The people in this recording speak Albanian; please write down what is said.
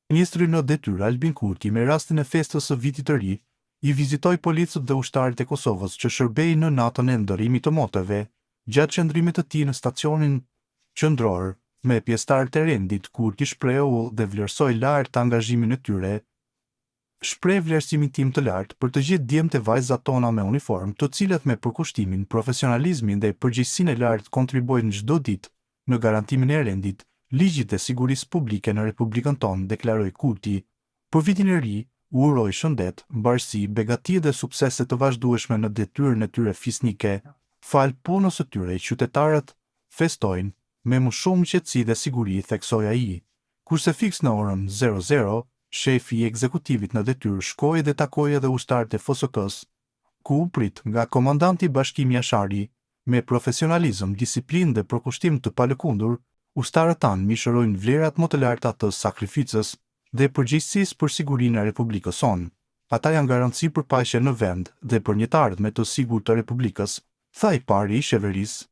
Ministri në detyrë Albin Kurti me rastin e festës së vitit të ri, i vizitoi policët dhe ushtarët e Kosovës që shërbej në natën e ndërimit të moteve, gjatë qëndrimit të tij në stacionin qendror me pjesëtarët e rendit. Kurti shprehu dhe vlerësoi lart angazhimin e tyre. Shpreh vlerësimin tim të lartë për të gjithë djemtë e vajzat tona me uniformë, të cilët me përkushtimin, profesionalizmin dhe përgjegjësinë e lartë kontribuojnë çdo ditë në garantimin e rendit, ligjit dhe sigurisë publike në Republikën tonë, deklaroi Kurti. Për vitin e ri, u uroi shëndet, mbarësi, begati dhe suksese të vazhdueshme në detyrën e tyre fisnike. Fal punës së tyre, qytetarët festojnë me më shumë qetësi dhe siguri, theksoi ai. Kurse fiks në orën 00, shefi i ekzekutivit në detyrë shkoi dhe takoi edhe ushtarët e FSK-s, ku u prit nga komandanti Bashkimi Ashari, me profesionalizëm, disiplinë dhe përkushtim të palëkundur, ushtarët tanë mishërojnë vlerat më të larta të sakrificës dhe përgjegjësisë për sigurinë e Republikës sonë. Ata janë garanci për paqe në vend dhe për një të ardhme të sigurt të Republikës, tha i pari i qeverisë.